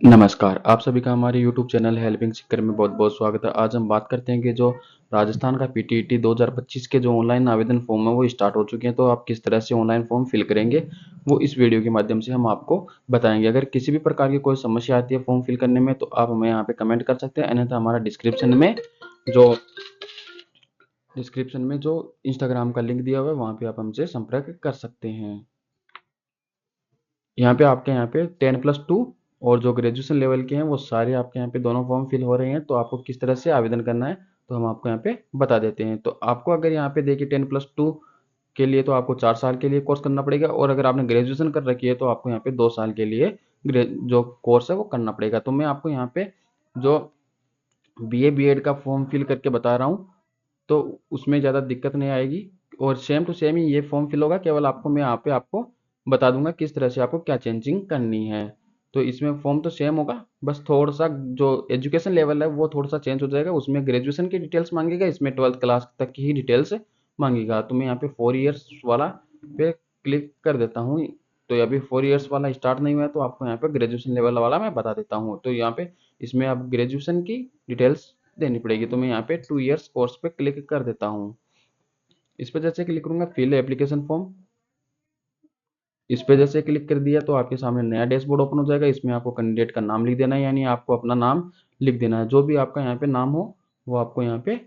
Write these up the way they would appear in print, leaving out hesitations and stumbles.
नमस्कार, आप सभी का हमारे यूट्यूब चैनल हेल्पिंग सीकर में बहुत-बहुत स्वागत है। आज हम बात करते हैं कि जो राजस्थान का पीटीईटी 2025 के जो ऑनलाइन आवेदन फॉर्म है वो स्टार्ट हो चुके हैं, तो आप किस तरह से ऑनलाइन फॉर्म फिल करेंगे, वो इस वीडियो के माध्यम से हम आपको बताएँगे। अगर किसी भी प्रकार की कोई समस्या आती है फॉर्म फिल करने में, तो आप हमें यहाँ पे कमेंट कर सकते हैं, अन्यथा हमारा जो डिस्क्रिप्शन में जो इंस्टाग्राम का लिंक दिया हुआ है, वहाँ पे आप हमसे संपर्क कर सकते हैं। यहाँ पे 10+2 और जो ग्रेजुएशन लेवल के हैं वो सारे आपके यहाँ पे दोनों फॉर्म फिल हो रहे हैं। तो आपको किस तरह से आवेदन करना है तो हम आपको यहाँ पे बता देते हैं। तो आपको अगर यहाँ पे देखिए 10+2 के लिए तो आपको 4 साल के लिए कोर्स करना पड़ेगा, और अगर आपने ग्रेजुएशन कर रखी है तो आपको यहाँ पे 2 साल के लिए जो कोर्स है वो करना पड़ेगा। तो मैं आपको यहाँ पे जो बीए बीएड का फॉर्म फिल करके बता रहा हूँ, तो उसमें ज़्यादा दिक्कत नहीं आएगी और सेम टू सेम ही ये फॉर्म फिल होगा। केवल आपको मैं यहाँ पे आपको बता दूंगा किस तरह से आपको क्या चेंजिंग करनी है। तो इसमें फॉर्म तो सेम होगा, बस थोड़ा सा जो एजुकेशन लेवल है वो थोड़ा सा चेंज हो जाएगा। उसमें ग्रेजुएशन की डिटेल्स मांगेगा, इसमें 12th क्लास तक की ही डिटेल्स मांगेगा। तो मैं यहाँ पे 4 इयर्स वाला पे क्लिक कर देता हूँ। तो अभी 4 इयर्स वाला स्टार्ट नहीं हुआ है, तो आपको यहाँ पे ग्रेजुएशन लेवल वाला मैं बता देता हूँ। तो यहाँ पे इसमें आप ग्रेजुएशन की डिटेल्स देनी पड़ेगी। तो मैं यहाँ पे 2 इयर्स कोर्स पे क्लिक कर देता हूँ। इस पे जैसे क्लिक करूंगा फिल एप्लीकेशन फॉर्म, इस पे जैसे क्लिक कर दिया तो आपके सामने नया डैशबोर्ड ओपन हो जाएगा। इसमें आपको कैंडिडेट का नाम लिख देना है, यानी आपको अपना नाम लिख देना है। जो भी आपका यहाँ पे नाम हो वो आपको यहाँ पे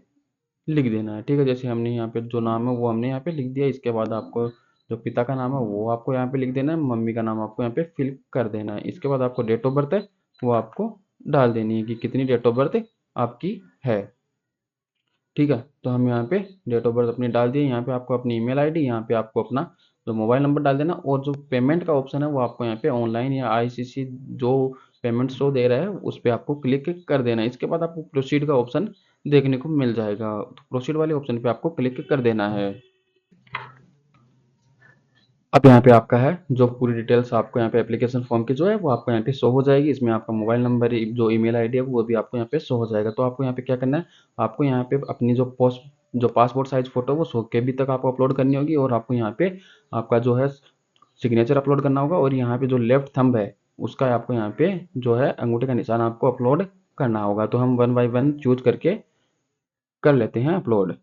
लिख देना है। ठीक है, जैसे हमने यहाँ पे जो नाम है वो हमने यहाँ पे लिख दिया। इसके बाद आपको जो पिता का नाम है वो आपको यहाँ पे लिख देना है, मम्मी का नाम आपको यहाँ पे फिल कर देना है। इसके बाद आपको डेट ऑफ बर्थ है वो आपको डाल देनी है कि कितनी डेट ऑफ बर्थ आपकी है। ठीक है, तो हम यहाँ पे डेट ऑफ बर्थ अपनी डाल दिए। यहाँ पे आपको अपनी ईमेल आईडी, यहाँ पे आपको अपना जो मोबाइल नंबर डाल देना, और जो पेमेंट का ऑप्शन है वो आपको यहाँ पे ऑनलाइन या आईसीसी जो पेमेंट शो दे रहा है उस पर आपको क्लिक कर देना है। इसके बाद आपको प्रोसीड का ऑप्शन देखने को मिल जाएगा, तो प्रोसीड वाले ऑप्शन पे आपको क्लिक कर देना है। अब यहाँ पे आपका है जो पूरी डिटेल्स आपको यहाँ पे एप्लीकेशन फॉर्म की जो है वो आपको यहाँ पे शो हो जाएगी। इसमें आपका मोबाइल नंबर, जो ईमेल आईडी है वो भी आपको यहाँ पे शो हो जाएगा। तो आपको यहाँ पे क्या करना है, आपको यहाँ पे अपनी जो पासपोर्ट साइज फोटो वो 100 KB तक आपको अपलोड करनी होगी, और आपको यहाँ पे आपका जो है सिग्नेचर अपलोड करना होगा, और यहाँ पे जो लेफ्ट थंब है उसका आपको यहाँ पे जो है अंगूठे का निशान आपको अपलोड करना होगा। तो हम 1 बाय 1 चूज करके कर लेते हैं अपलोड।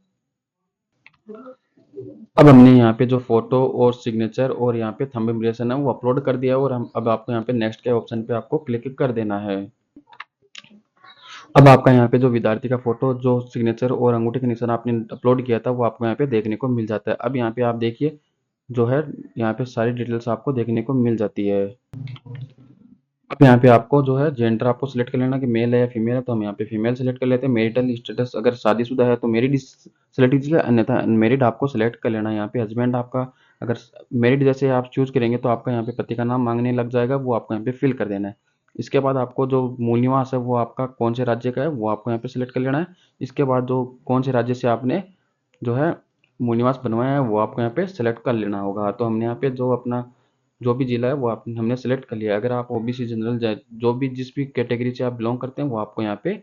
अब हमने यहाँ पे जो फोटो और सिग्नेचर और यहाँ पे थंब इम्प्रेशन है वो अपलोड कर दिया है, और हम अब आपको यहाँ पे नेक्स्ट के ऑप्शन पे आपको क्लिक कर देना है। अब आपका यहाँ पे जो विद्यार्थी का फोटो, जो सिग्नेचर और अंगूठे के निशान आपने अपलोड किया था वो आपको यहाँ पे देखने को मिल जाता है। अब यहाँ पे आप देखिए जो है यहाँ पे सारी डिटेल्स आपको देखने को मिल जाती है। अब यहाँ पे आपको जो है जेंडर आपको सिलेक्ट कर लेना कि मेल है या फीमेल है। तो हम यहाँ पे फीमेल सेलेक्ट कर लेते हैं। मैरिटल स्टेटस अगर शादीशुदा है तो मैरिड सेलेक्ट कीजिए, अन्यथा अनमेरिड आपको सेलेक्ट कर लेना है। यहाँ पे हस्बैंड आपका अगर मैरिड जैसे आप चूज करेंगे तो आपका यहाँ पे पति का नाम मांगने लग जाएगा, वो आपको यहाँ पे फिल कर देना है। इसके बाद आपको जो मूल निवास है वो आपका कौन से राज्य का है वो आपको यहाँ पे सिलेक्ट कर लेना है। इसके बाद जो कौन से राज्य से आपने जो है मूल निवास बनवाया है वो आपको यहाँ पे सेलेक्ट कर लेना होगा। तो हमने यहाँ पे जो अपना जो भी जिला है वो आप हमने सेलेक्ट कर लिया। अगर आप ओबीसी जनरल जो भी जिस भी कैटेगरी से आप बिलोंग करते हैं वो आपको यहाँ पे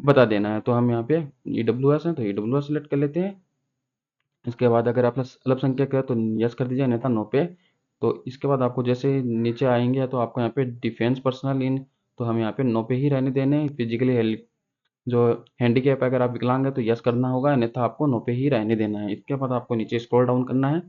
बता देना है। तो हम यहाँ पे ईडब्ल्यूएस हैं तो ईडब्ल्यूएस सेलेक्ट कर लेते हैं। इसके बाद अगर आप अल्पसंख्यक है तो यस कर दीजिए, अन्यथा नो पे। तो इसके बाद आपको जैसे नीचे आएंगे तो आपको यहाँ पे डिफेंस पर्सनल इन, तो हम यहाँ पे नो पे ही रहने देने हैं। फिजिकली जो हैंडीकैप अगर आप विकलांग है तो यस करना होगा, अन्यथा आपको नो पे ही रहने देना है। इसके बाद आपको नीचे स्क्रॉल डाउन करना है।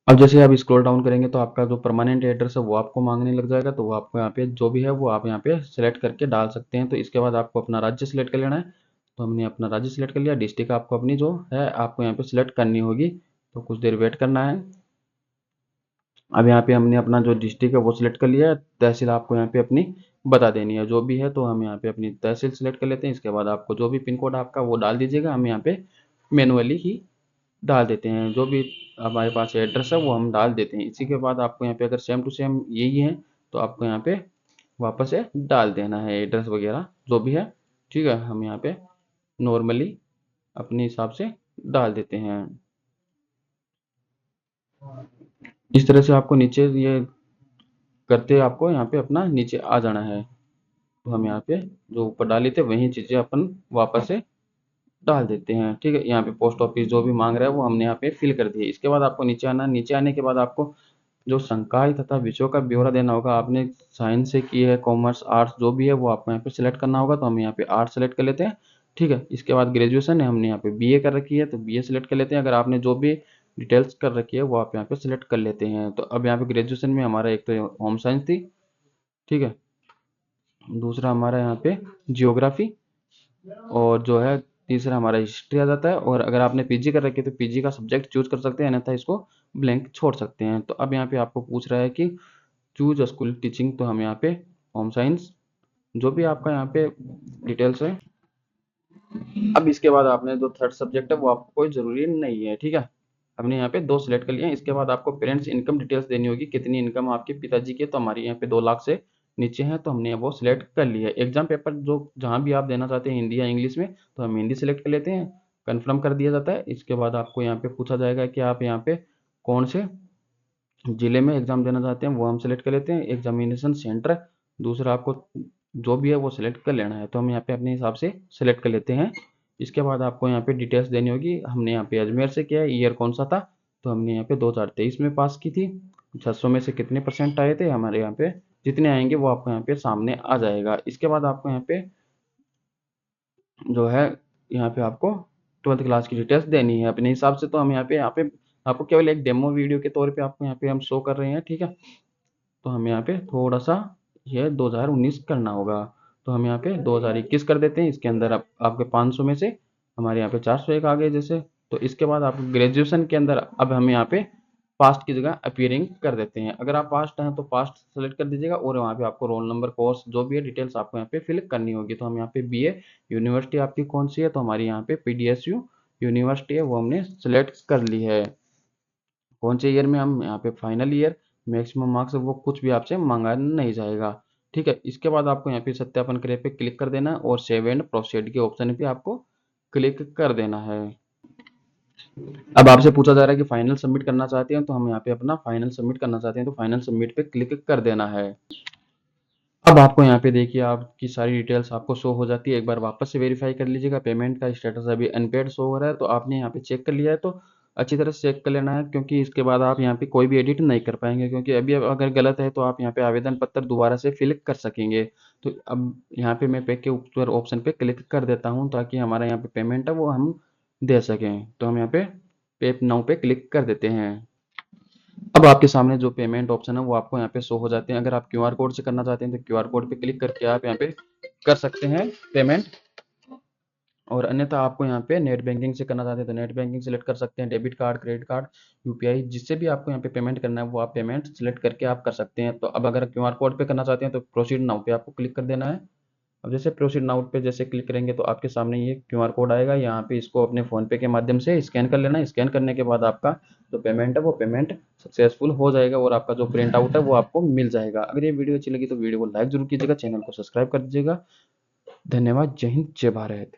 अब जैसे आप स्क्रॉल डाउन करेंगे तो आपका जो परमानेंट एड्रेस है वो आपको मांगने लग जाएगा, तो वो आपको यहाँ पे जो भी है वो आप यहाँ पे सेलेक्ट करके डाल सकते हैं। तो इसके बाद आपको अपना राज्य सेलेक्ट कर लेना है। तो हमने अपना राज्य सेलेक्ट कर लिया। डिस्ट्रिक्ट आपको अपनी जो है आपको यहाँ पे सिलेक्ट करनी होगी, तो कुछ देर वेट करना है। अब यहाँ पे हमने अपना जो डिस्ट्रिक्ट है वो सिलेक्ट कर लिया है। तहसील आपको यहाँ पे अपनी बता देनी है जो भी है, तो हम यहाँ पे अपनी तहसील सेलेक्ट कर लेते हैं। इसके बाद आपको जो भी पिन कोड आपका वो डाल दीजिएगा, हम यहाँ पे मैनुअली ही डाल देते हैं। जो भी हमारे पास एड्रेस है वो हम डाल देते हैं। इसी के बाद आपको यहाँ पे अगर सेम टू सेम यही है तो आपको यहाँ पे वापस से डाल देना है एड्रेस वगैरह जो भी है। ठीक है, हम यहाँ पे नॉर्मली अपने हिसाब से डाल देते हैं। इस तरह से आपको नीचे ये करते आपको यहाँ पे अपना नीचे आ जाना है। तो हम यहाँ पे जो ऊपर डाले थे वही चीज़ें अपन वापस से डाल देते हैं। ठीक है, यहाँ पे पोस्ट ऑफिस जो भी मांग रहा है वो हमने यहाँ पे फिल कर दिया। इसके बाद आपको नीचे आना है। नीचे आने के बाद आपको जो संकाय तथा विषयों का ब्यौरा देना होगा। आपने साइंस से की है, कॉमर्स, आर्ट्स जो भी है वो आपको यहाँ पे सिलेक्ट करना होगा, तो हम यहाँ पे आर्ट्स सेलेक्ट कर लेते हैं। ठीक है, इसके बाद ग्रेजुएशन है, हमने यहाँ पे बीए कर रखी है तो बीए सेलेक्ट कर लेते हैं। अगर आपने जो भी डिटेल्स कर रखी है वो आप यहाँ पे सिलेक्ट कर लेते हैं। तो अब यहाँ पे ग्रेजुएशन में हमारा एक तो होम साइंस थी, ठीक है, दूसरा हमारा यहाँ पे जियोग्राफी, और जो है तीसरा हमारा हिस्ट्री आ जाता है। और अगर आपने पीजी कर रखी है तो पीजी का सब्जेक्ट चूज कर सकते हैं, अन्यथा इसको ब्लैंक छोड़ सकते हैं। तो अब यहाँ पे आपको पूछ रहा है कि चूज स्कूल टीचिंग, तो हम यहाँ पे होम साइंस जो भी आपका यहाँ पे डिटेल्स है। अब इसके बाद आपने जो थर्ड सब्जेक्ट है वो आपको कोई जरूरी नहीं है, ठीक है, हमने यहाँ पे दो सिलेक्ट कर लिए हैं। इसके बाद आपको पेरेंट्स इनकम डिटेल्स देनी होगी, कितनी इनकम आपके पिताजी की है, तो हमारे यहाँ पे 2 लाख से नीचे है तो हमने वो सिलेक्ट कर लिया है। एग्जाम पेपर जो जहाँ भी आप देना चाहते हैं हिंदी या इंग्लिश में, तो हम हिंदी सिलेक्ट कर लेते हैं, कन्फर्म कर दिया जाता है। इसके बाद आपको यहाँ पे पूछा जाएगा कि आप यहाँ पे कौन से जिले में एग्जाम देना चाहते हैं, वो हम सेलेक्ट कर लेते हैं, एग्जामिनेशन सेंटर दूसरा आपको जो भी है वो सिलेक्ट कर लेना है, तो हम यहाँ पे अपने हिसाब से सिलेक्ट कर लेते हैं। इसके बाद आपको यहाँ पे डिटेल्स देनी होगी, हमने यहाँ पे अजमेर से किया है, ईयर कौन सा था, तो हमने यहाँ पे 2023 में पास की थी, 600 में से कितने परसेंट आए थे, हमारे यहाँ पे जितने आएंगे वो आपको यहाँ पे सामने आ जाएगा। इसके बाद आपको यहाँ पे जो है यहाँ पे आपको 12th क्लास की डिटेल्स देनी है अपने हिसाब से। तो हम यहाँ पे आपको केवल एक डेमो वीडियो के तौर पे आपको यहाँ पे हम शो कर रहे हैं, ठीक है। तो हम यहाँ पे थोड़ा सा ये 2019 करना होगा, तो हम यहाँ पे 2021 कर देते हैं। इसके अंदर आपके 500 में से हमारे यहाँ पे 401 आ गए जैसे। तो इसके बाद आप ग्रेजुएशन के अंदर अब हम यहाँ पे पास्ट की जगह अपीयरिंग कर देते हैं। अगर आप पास्ट हैं तो पास्ट सेलेक्ट कर दीजिएगा, और वहाँ पे आपको रोल नंबर, कोर्स जो भी है डिटेल्स आपको यहाँ पे फिल करनी होगी। तो हम यहाँ पे बीए, यूनिवर्सिटी आपकी कौन सी है, तो हमारी यहाँ पे पीडीएसयू यूनिवर्सिटी है, वो हमने सेलेक्ट कर ली है। कौन से ईयर में, हम यहाँ पे फाइनल ईयर, मैक्सिमम मार्क्स वो कुछ भी आपसे मांगा नहीं जाएगा, ठीक है। इसके बाद आपको यहाँ पे सत्यापन करे पे क्लिक कर देना है, और सेव एंड प्रोसीड के ऑप्शन पे आपको क्लिक कर देना है। अब आपसे पूछा जा रहा है कि फाइनल सबमिट करना चाहते हैं, तो हम यहाँ पे अपना फाइनल सबमिट करना चाहते हैं, तो फाइनल सबमिट पे क्लिक कर देना है। अब आपको यहाँ पे देखिए आपकी सारी डिटेल्स आपको शो हो जाती है। एक बार वापस से वेरीफाई कर लीजिएगा, पेमेंट का स्टेटस अभी अनपेड शो हो रहा है, तो आपने यहाँ पे चेक कर लिया है तो अच्छी तरह से चेक कर लेना है, क्योंकि इसके बाद आप यहाँ पे कोई भी एडिट नहीं कर पाएंगे, क्योंकि अभी अगर गलत है तो आप यहाँ पे आवेदन पत्र दोबारा से फिल कर सकेंगे। तो अब यहाँ पे मैं पे के ऊपर ऑप्शन पे क्लिक कर देता हूँ, ताकि हमारा यहाँ पे पेमेंट है वो हम दे सकें। तो हम यहाँ पे नाउ पे क्लिक कर देते हैं। अब आपके सामने जो पेमेंट ऑप्शन है वो आपको यहाँ पे शो हो जाते हैं। अगर आप क्यूआर कोड से करना चाहते हैं तो क्यूआर कोड पे क्लिक करके आप यहाँ पे कर सकते हैं पेमेंट, और अन्यथा आपको यहाँ पे नेट बैंकिंग से करना चाहते हैं तो नेट बैंकिंग सेलेक्ट कर सकते हैं, debit card, credit card, UPI, जिससे भी आपको यहाँ पे पेमेंट करना है वो आप पेमेंट सेलेक्ट करके आप कर सकते हैं। तो अब अगर क्यूआर कोड पे करना चाहते हैं तो प्रोसीड नाउ पे आपको क्लिक कर देना है। अब जैसे प्रोसीड नाउ पे जैसे क्लिक करेंगे तो आपके सामने ये क्यूआर कोड आएगा, यहाँ पे इसको अपने फ़ोन पे के माध्यम से स्कैन कर लेना है। स्कैन करने के बाद आपका जो पेमेंट है वो पेमेंट सक्सेसफुल हो जाएगा, और आपका जो प्रिंट आउट है वो आपको मिल जाएगा। अगर ये वीडियो अच्छी लगी तो वीडियो को लाइक जरूर कीजिएगा, चैनल को सब्सक्राइब कर दीजिएगा। धन्यवाद। जय हिंद, जय भारत।